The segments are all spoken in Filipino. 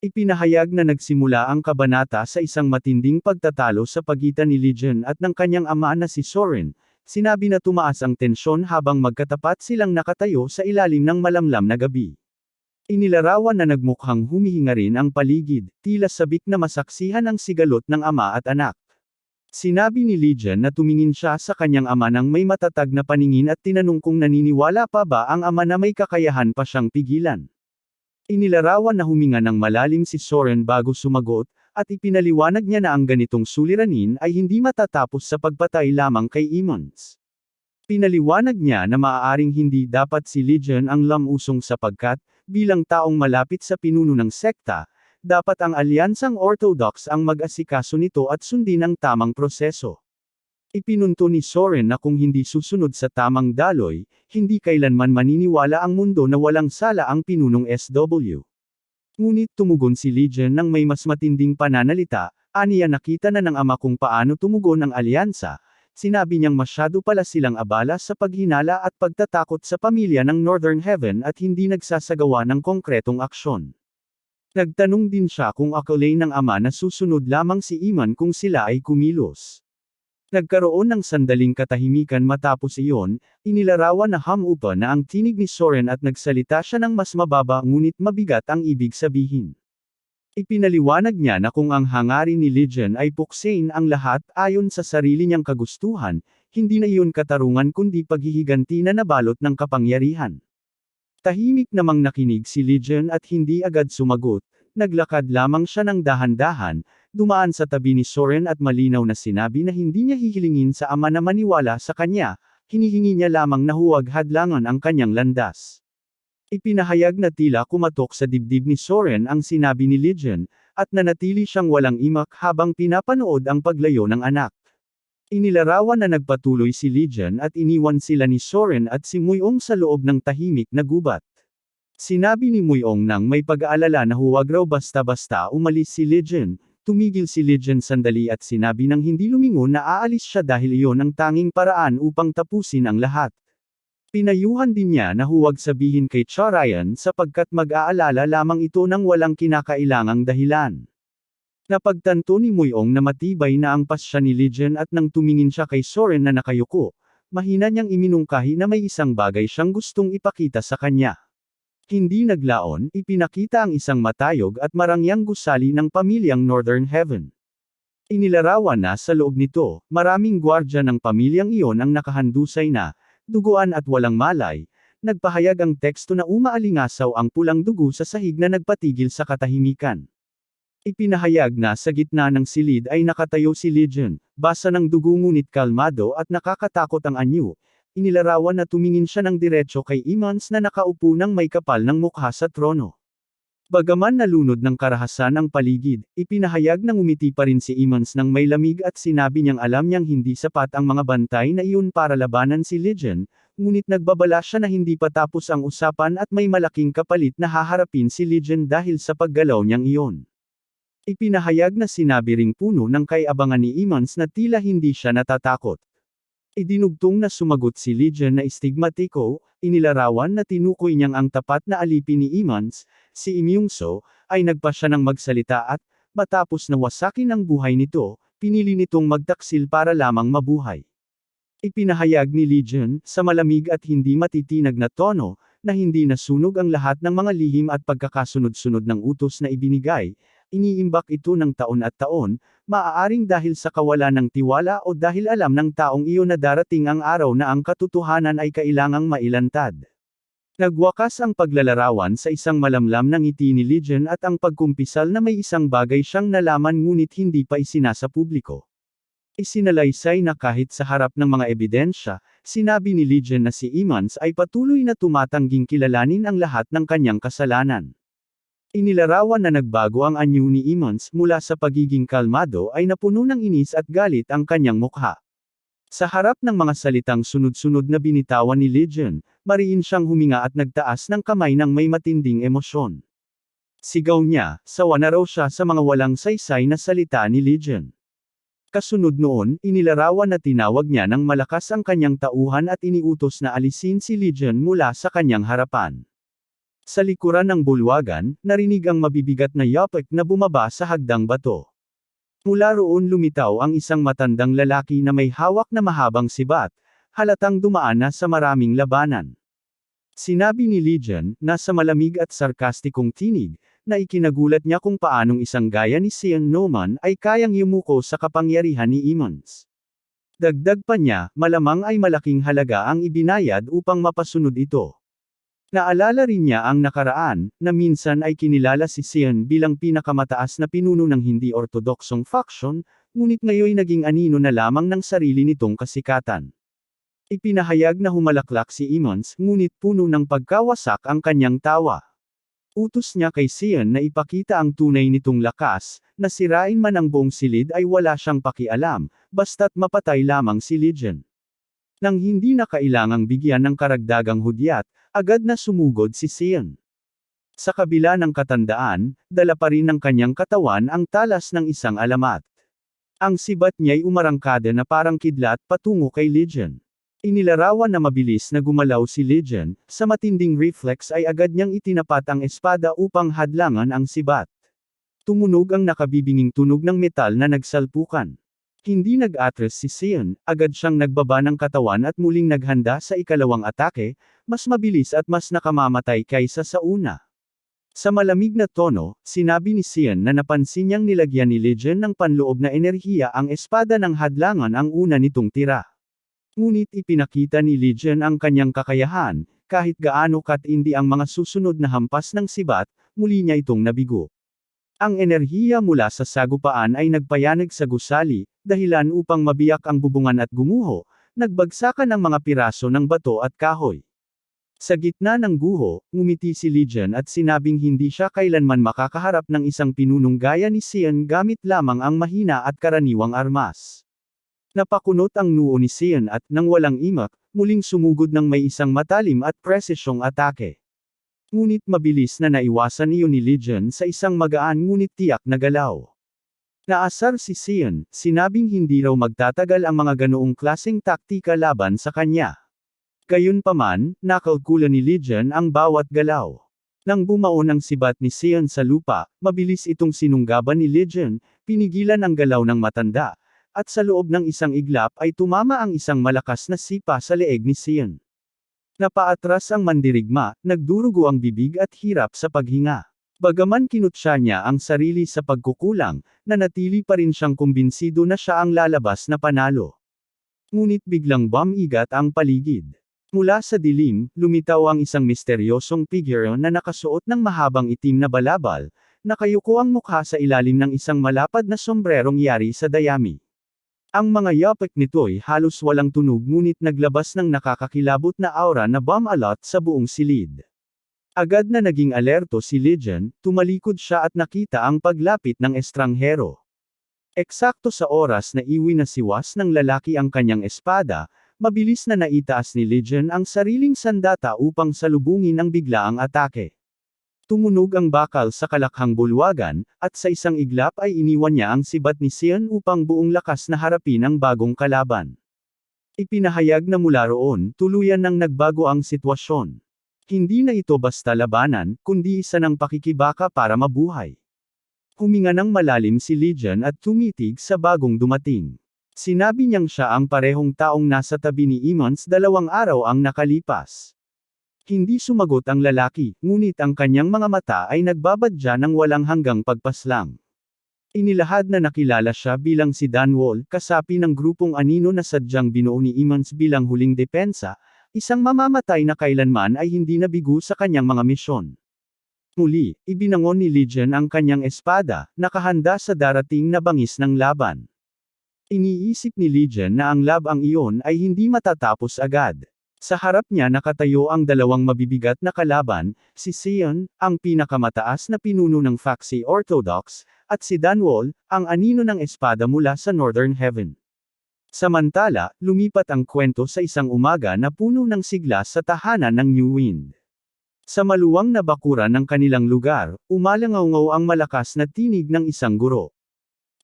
Ipinahayag na nagsimula ang kabanata sa isang matinding pagtatalo sa pagitan ni Legion at ng kanyang ama na si Soren. Sinabi na tumaas ang tensyon habang magkatapat silang nakatayo sa ilalim ng malamlam na gabi. Inilarawan na nagmukhang humihinga rin ang paligid, tila sabik na masaksihan ang sigalot ng ama at anak. Sinabi ni Legion na tumingin siya sa kanyang ama nang may matatag na paningin at tinanong kung naniniwala pa ba ang ama na may kakayahan pa siyang pigilan. Inilarawan na huminga ng malalim si Soren bago sumagot, at ipinaliwanag niya na ang ganitong suliranin ay hindi matatapos sa pagpatay lamang kay Emmons. Pinaliwanag niya na maaaring hindi dapat si Legion ang lamusong sapagkat, bilang taong malapit sa pinuno ng sekta, dapat ang alyansang Orthodox ang mag-asikaso nito at sundin ang tamang proseso. Ipinunto ni Soren na kung hindi susunod sa tamang daloy, hindi kailanman maniniwala ang mundo na walang sala ang pinunong SW. Ngunit tumugon si Legion ng may mas matinding pananalita, aniya nakita na ng ama kung paano tumugon ang alyansa, sinabi niyang masyado pala silang abala sa paghinala at pagtatakot sa pamilya ng Northern Heaven at hindi nagsasagawa ng konkretong aksyon. Nagtanong din siya kung akalain ng ama na susunod lamang si Iman kung sila ay kumilos. Nagkaroon ng sandaling katahimikan matapos iyon, inilarawan na hamupa na ang tinig ni Soren at nagsalita siya ng mas mababa ngunit mabigat ang ibig sabihin. Ipinaliwanag niya na kung ang hangarin ni Legion ay puksain ang lahat ayon sa sarili niyang kagustuhan, hindi na iyon katarungan kundi paghihiganti na nabalot ng kapangyarihan. Tahimik namang nakinig si Legion at hindi agad sumagot, naglakad lamang siya ng dahan-dahan, dumaan sa tabi ni Soren at malinaw na sinabi na hindi niya hihilingin sa ama na maniwala sa kanya, hinihingi niya lamang na huwag hadlangan ang kanyang landas. Ipinahayag na tila kumatok sa dibdib ni Soren ang sinabi ni Legion, at nanatili siyang walang imak habang pinapanood ang paglayo ng anak. Inilarawan na nagpatuloy si Legion at iniwan sila ni Soren at si Muyong sa loob ng tahimik na gubat. Sinabi ni Muyong nang may pag-aalala na huwag raw basta-basta umalis si Legion. Tumigil si Legion sandali at sinabi nang hindi lumingon na aalis siya dahil iyon ang tanging paraan upang tapusin ang lahat. Pinayuhan din niya na huwag sabihin kay Charayan sapagkat mag-aalala lamang ito ng walang kinakailangang dahilan. Napagtanto ni Muyong na matibay na ang pasya ni Legion at nang tumingin siya kay Soren na nakayuko, mahina niyang iminungkahi na may isang bagay siyang gustong ipakita sa kanya. Hindi naglaon, ipinakita ang isang matayog at marangyang gusali ng pamilyang Northern Heaven. Inilarawan na sa loob nito, maraming gwardya ng pamilyang iyon ang nakahandusay na, duguan at walang malay, nagpahayag ang teksto na umaalingasaw ang pulang dugo sa sahig na nagpatigil sa katahimikan. Ipinahayag na sa gitna ng silid ay nakatayo si Legion, basa ng dugo ngunit kalmado at nakakatakot ang anyo. Inilarawan na tumingin siya ng diretso kay Emmons na nakaupo ng may kapal ng mukha sa trono. Bagaman nalunod ng karahasan ang paligid, ipinahayag na ngumiti pa rin si Emmons ng may lamig at sinabi niyang alam niyang hindi sapat ang mga bantay na iyon para labanan si Legion, ngunit nagbabala siya na hindi pa tapos ang usapan at may malaking kapalit na haharapin si Legion dahil sa paggalaw niyang iyon. Ipinahayag na sinabi ring puno ng kay-abangan ni Emmons na tila hindi siya natatakot. Idinugtong na sumagot si Legion na estigmatiko, inilarawan na tinukoy niyang ang tapat na alipin ni Emmons, si Imyungso, ay nagpa siya ng magsalita at, matapos na wasakin ang buhay nito, pinili nitong magtaksil para lamang mabuhay. Ipinahayag ni Legion, sa malamig at hindi matitinag na tono, na hindi nasunog ang lahat ng mga lihim at pagkakasunod-sunod ng utos na ibinigay, iniimbak ito ng taon at taon, maaaring dahil sa kawalan ng tiwala o dahil alam ng taong iyon na darating ang araw na ang katotohanan ay kailangang mailantad. Nagwakas ang paglalarawan sa isang malamlam na ngiti ni Legion at ang pagkumpisal na may isang bagay siyang nalaman ngunit hindi pa isinasa publiko. Isinalaysay na kahit sa harap ng mga ebidensya, sinabi ni Legion na si Emmons ay patuloy na tumatangging kilalanin ang lahat ng kanyang kasalanan. Inilarawan na nagbago ang anyo ni Emmons mula sa pagiging kalmado ay napuno ng inis at galit ang kanyang mukha. Sa harap ng mga salitang sunod-sunod na binitawan ni Legion, mariin siyang huminga at nagtaas ng kamay ng may matinding emosyon. Sigaw niya, sawa na raw siya sa mga walang saysay na salita ni Legion. Kasunod noon, inilarawan na tinawag niya ng malakas ang kanyang tauhan at iniutos na alisin si Legion mula sa kanyang harapan. Sa likuran ng bulwagan, narinig ang mabibigat na yapak na bumaba sa hagdang bato. Mula roon lumitaw ang isang matandang lalaki na may hawak na mahabang sibat, halatang dumaan na sa maraming labanan. Sinabi ni Legion, na sa malamig at sarkastikong tinig, na ikinagulat niya kung paanong isang gaya ni Sean Noman ay kayang yumuko sa kapangyarihan ni Emmons. Dagdag pa niya, malamang ay malaking halaga ang ibinayad upang mapasunod ito. Naalala rin niya ang nakaraan, na minsan ay kinilala si Sean bilang pinakamataas na pinuno ng hindi ortodoksong faction, ngunit ngayon naging anino na lamang ng sarili nitong kasikatan. Ipinahayag na humalaklak si Emmons, ngunit puno ng pagkawasak ang kanyang tawa. Utos niya kay Sean na ipakita ang tunay nitong lakas, na sirain man ang buong silid ay wala siyang pakialam, basta't mapatay lamang si Legion. Nang hindi na kailangang bigyan ng karagdagang hudyat, agad na sumugod si Sean. Sa kabila ng katandaan, dala pa rin ng kanyang katawan ang talas ng isang alamat. Ang sibat niya'y umarangkada na parang kidlat patungo kay Legion. Inilarawan na mabilis na gumalaw si Legion, sa matinding reflex ay agad niyang itinapat ang espada upang hadlangan ang sibat. Tumunog ang nakabibinging tunog ng metal na nagsalpukan. Hindi nag-atras si Sean, agad siyang nagbaba ng katawan at muling naghanda sa ikalawang atake, mas mabilis at mas nakamamatay kaysa sa una. Sa malamig na tono, sinabi ni Sean na napansin niyang nilagyan ni Legion ng panloob na enerhiya ang espada ng hadlangan ang una nitong tira. Ngunit ipinakita ni Legion ang kanyang kakayahan, kahit gaano katindi ang mga susunod na hampas ng sibat, muli niya itong nabigo. Ang enerhiya mula sa sagupaan ay nagpayanig sa gusali, dahilan upang mabiyak ang bubungan at gumuho, nagbagsakan ang mga piraso ng bato at kahoy. Sa gitna ng guho, ngumiti si Legion at sinabing hindi siya kailanman makakaharap ng isang pinunong gaya ni Sean gamit lamang ang mahina at karaniwang armas. Napakunot ang noo ni Sean at, nang walang imak, muling sumugod ng may isang matalim at presisyong atake. Ngunit mabilis na naiwasan iyon ni Legion sa isang magaan ngunit tiyak na galaw. Naasar si Sean, sinabing hindi raw magtatagal ang mga ganoong klaseng taktika laban sa kanya. Gayunpaman, nakalkula ni Legion ang bawat galaw. Nang bumaon ang sibat ni Sean sa lupa, mabilis itong sinunggaban ni Legion, pinigilan ang galaw ng matanda, at sa loob ng isang iglap ay tumama ang isang malakas na sipa sa leeg ni Sean. Napaatras ang mandirigma, nagdurugo ang bibig at hirap sa paghinga. Bagaman kinutya niya ang sarili sa pagkukulang, nanatili pa rin siyang kumbinsido na siya ang lalabas na panalo. Ngunit biglang bumigat ang paligid. Mula sa dilim, lumitaw ang isang misteryosong figure na nakasuot ng mahabang itim na balabal, nakayuko ang mukha sa ilalim ng isang malapad na sombrerong yari sa dayami. Ang mga yapak nito'y halos walang tunog ngunit naglabas ng nakakakilabot na aura na bumalot sa buong silid. Agad na naging alerto si Legion, tumalikod siya at nakita ang paglapit ng estranghero. Eksakto sa oras na iwinasiwas ng lalaki ang kanyang espada, mabilis na naitaas ni Legion ang sariling sandata upang salubungin ang biglaang atake. Tumunog ang bakal sa kalakhang bulwagan, at sa isang iglap ay iniwan niya ang sibat ni Sean upang buong lakas na harapin ang bagong kalaban. Ipinahayag na mula roon, tuluyan nang nagbago ang sitwasyon. Hindi na ito basta labanan, kundi isa ng pakikibaka para mabuhay. Huminga ng malalim si Legion at tumitig sa bagong dumating. Sinabi niyang siya ang parehong taong nasa tabi ni Emmons 2 araw ang nakalipas. Hindi sumagot ang lalaki, ngunit ang kanyang mga mata ay nagbabadya ng walang hanggang pagpaslang. Inilahad na nakilala siya bilang si Dunwall, kasapi ng grupong anino na sadyang binuo ni Emmons bilang huling depensa, isang mamamatay na kailanman ay hindi nabigo sa kanyang mga misyon. Muli, ibinangon ni Legion ang kanyang espada, nakahanda sa darating na bangis ng laban. Iniisip ni Legion na ang labang iyon ay hindi matatapos agad. Sa harap niya nakatayo ang dalawang mabibigat na kalaban, si Sean, ang pinakamataas na pinuno ng Faxi Orthodox, at si Dunwall, ang anino ng espada mula sa Northern Heaven. Samantala, lumipat ang kwento sa isang umaga na puno ng sigla sa tahanan ng New Wind. Sa maluwang na bakuran ng kanilang lugar, umalangaw ang malakas na tinig ng isang guro.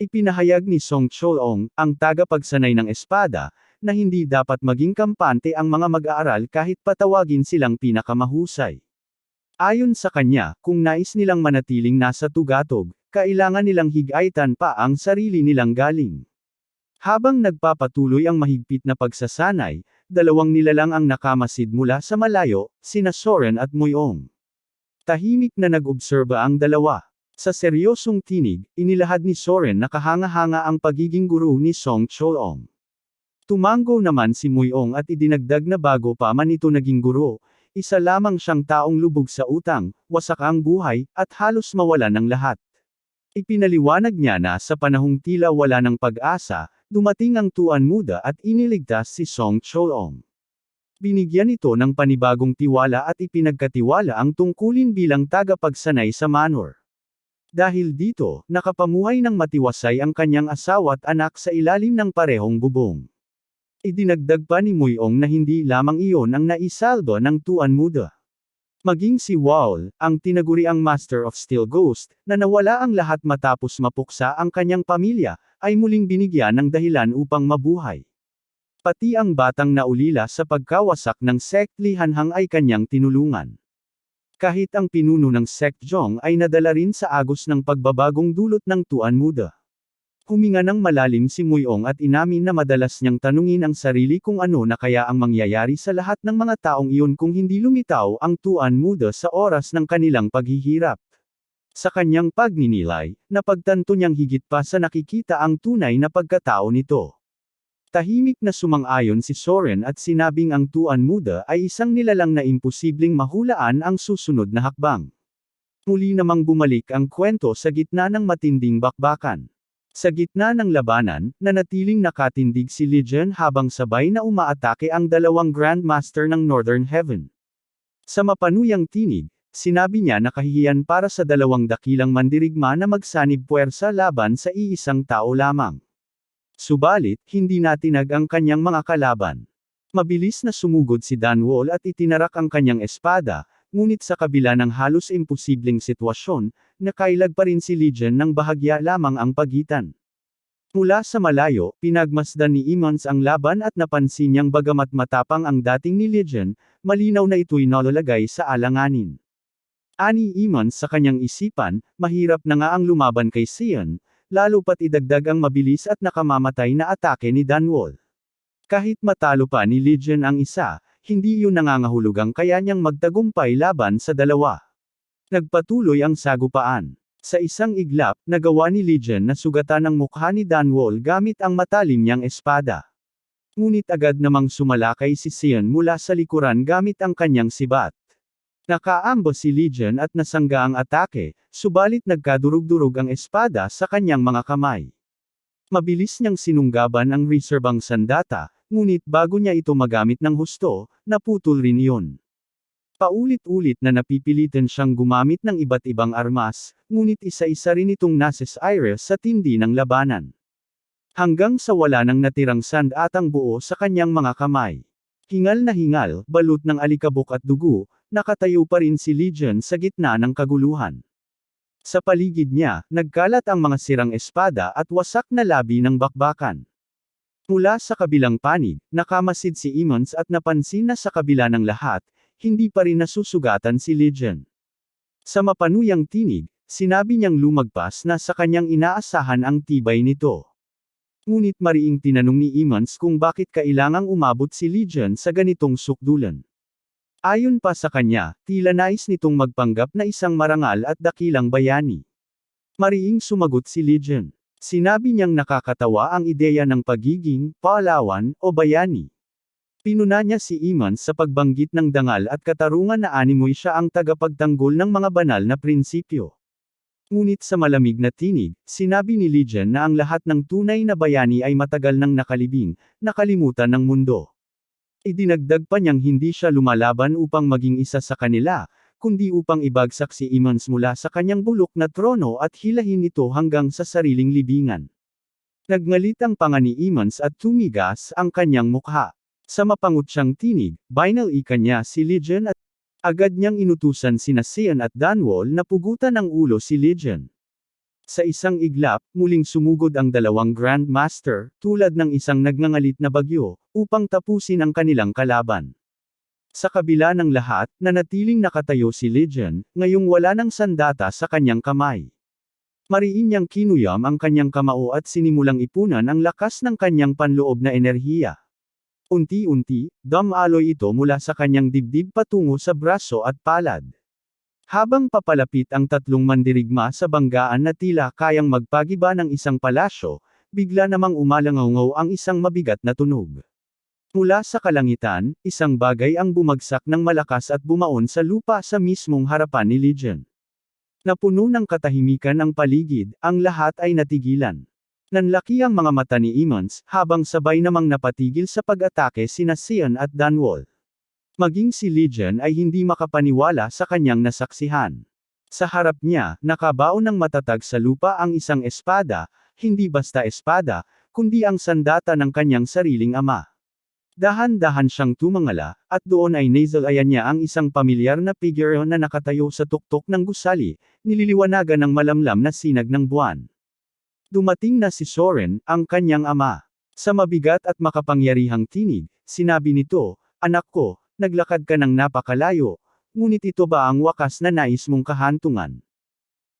Ipinahayag ni Song Choong, ang tagapagsanay ng espada, na hindi dapat maging kampante ang mga mag-aaral kahit patawagin silang pinakamahusay. Ayon sa kanya, kung nais nilang manatiling nasa tugatog, kailangan nilang higaitan pa ang sarili nilang galing. Habang nagpapatuloy ang mahigpit na pagsasanay, dalawang nilalang ang nakamasid mula sa malayo, sina Soren at Moyong. Tahimik na nag-obserba ang dalawa. Sa seryosong tinig, inilahad ni Soren na kahanga-hanga ang pagiging guru ni Song Choong. Tumango naman si Moyong at idinagdag na bago pa man ito naging guro, isa lamang siyang taong lubog sa utang, wasak ang buhay, at halos mawala ng lahat. Ipinaliwanag niya na sa panahong tila wala ng pag-asa, dumating ang Tuan Muda at iniligtas si Song Choong. Binigyan ito ng panibagong tiwala at ipinagkatiwala ang tungkulin bilang tagapagsanay sa manor. Dahil dito, nakapamuhay ng matiwasay ang kanyang asawa at anak sa ilalim ng parehong bubong. Idinagdag pa ni Moyong na hindi lamang iyon ang naisaldo ng Tuan Muda. Maging si Wall, ang tinaguriang Master of Steel Ghost, na nawala ang lahat matapos mapuksa ang kanyang pamilya, ay muling binigyan ng dahilan upang mabuhay. Pati ang batang naulila sa pagkawasak ng sect Lihanhang ay kanyang tinulungan. Kahit ang pinuno ng sect Zhong ay nadala rin sa agos ng pagbabagong dulot ng Tuan Muda. Huminga ng malalim si Moyong at inamin na madalas niyang tanungin ang sarili kung ano na kaya ang mangyayari sa lahat ng mga taong iyon kung hindi lumitaw ang Tuan Muda sa oras ng kanilang paghihirap. Sa kanyang pagninilay, napagtanto niyang higit pa sa nakikita ang tunay na pagkatao nito. Tahimik na sumang-ayon si Soren at sinabing ang Tuan Muda ay isang nilalang na imposibleng mahulaan ang susunod na hakbang. Muli namang bumalik ang kwento sa gitna ng matinding bakbakan. Sa gitna ng labanan, nanatiling nakatindig si Lijian habang sabay na umaatake ang dalawang Grandmaster ng Northern Heaven. Sa mapanuyang tinig, sinabi niya na kahihiyan para sa dalawang dakilang mandirigma na magsanib puwersa laban sa iisang tao lamang. Subalit, hindi natinag ang kanyang mga kalaban. Mabilis na sumugod si Danwol at itinarak ang kanyang espada, ngunit sa kabila ng halos imposibleng sitwasyon, nakailag pa rin si Lijian ng bahagya lamang ang pagitan. Mula sa malayo, pinagmasdan ni Imons ang laban at napansin niyang bagamat matapang ang dating ni Lijian, malinaw na ito'y nalalagay sa alanganin. Ani Imons sa kanyang isipan, mahirap na nga ang lumaban kay Sion, lalo pat idagdag ang mabilis at nakamamatay na atake ni Danwol. Kahit matalo pa ni Lijian ang isa, hindi iyon nangangahulugang kaya niyang magtagumpay laban sa dalawa. Nagpatuloy ang sagupaan. Sa isang iglap, nagawa ni Lijian na sugatan ang mukha ni Danwol gamit ang matalim niyang espada. Ngunit agad namang sumalakay si Sion mula sa likuran gamit ang kanyang sibat. Nakaambos si Lijian at nasangga ang atake, subalit nagkadurog-durog ang espada sa kanyang mga kamay. Mabilis niyang sinunggaban ang reserbang sandata, ngunit bago niya ito magamit ng husto, naputol rin iyon. Paulit-ulit na napipilitan siyang gumamit ng iba't ibang armas, ngunit isa-isa rin itong nasisire sa tindi ng labanan. Hanggang sa wala nang natirang sandatang buo sa kanyang mga kamay. Hingal na hingal, balot ng alikabok at dugo, nakatayo pa rin si Lijian sa gitna ng kaguluhan. Sa paligid niya, nagkalat ang mga sirang espada at wasak na labi ng bakbakan. Mula sa kabilang panig, nakamasid si Imons at napansin na sa kabila ng lahat, hindi pa rin nasusugatan si Lijian. Sa mapanuyang tinig, sinabi niyang lumagpas na sa kanyang inaasahan ang tibay nito. Ngunit mariing tinanong ni Imons kung bakit kailangang umabot si Lijian sa ganitong sukdulan. Ayon pa sa kanya, tila nais nitong magpanggap na isang marangal at dakilang bayani. Mariing sumagot si Lijian. Sinabi niyang nakakatawa ang ideya ng pagiging pahlawan o bayani. Pinuna niya si Imons sa pagbanggit ng dangal at katarungan na animoy siya ang tagapagtanggol ng mga banal na prinsipyo. Ngunit sa malamig na tinig, sinabi ni Lijian na ang lahat ng tunay na bayani ay matagal nang nakalibing, nakalimutan ng mundo. Idinagdag pa niyang hindi siya lumalaban upang maging isa sa kanila, kundi upang ibagsak si Imons mula sa kanyang bulok na trono at hilahin ito hanggang sa sariling libingan. Nagngalit ang panga ni Imons at tumigas ang kanyang mukha. Sa mapangutyang tinig, binalikan niya si Lijian at agad niyang inutusan sina Sion at Danwol na pugutan ang ulo si Lijian. Sa isang iglap, muling sumugod ang dalawang Grandmaster, tulad ng isang nagngangalit na bagyo, upang tapusin ang kanilang kalaban. Sa kabila ng lahat, nanatiling nakatayo si Legion, ngayong wala ng sandata sa kanyang kamay. Mariin niyang kinuyam ang kanyang kamao at sinimulang ipunan ang lakas ng kanyang panloob na enerhiya. Unti-unti, dumaloy ito mula sa kanyang dibdib patungo sa braso at palad. Habang papalapit ang tatlong mandirigma sa banggaan na tila kayang magpagiba ng isang palasyo, bigla namang umalangaw ang isang mabigat na tunog. Mula sa kalangitan, isang bagay ang bumagsak ng malakas at bumaon sa lupa sa mismong harapan ni Legion. Napuno ng katahimikan ang paligid, ang lahat ay natigilan. Nanlaki ang mga mata ni Emmons, habang sabay namang napatigil sa pag-atake sina Sion at Dunwall. Maging si Legion ay hindi makapaniwala sa kanyang nasaksihan. Sa harap niya, nakabaon ng matatag sa lupa ang isang espada, hindi basta espada, kundi ang sandata ng kanyang sariling ama. Dahan-dahan siyang tumangala, at doon ay nasalayan niya ang isang pamilyar na figure na nakatayo sa tuktok ng gusali, nililiwanagan ng malamlam na sinag ng buwan. Dumating na si Soren, ang kanyang ama. Sa mabigat at makapangyarihang tinig, sinabi nito, "Anak ko, naglakad ka ng napakalayo, ngunit ito ba ang wakas na nais mong kahantungan?"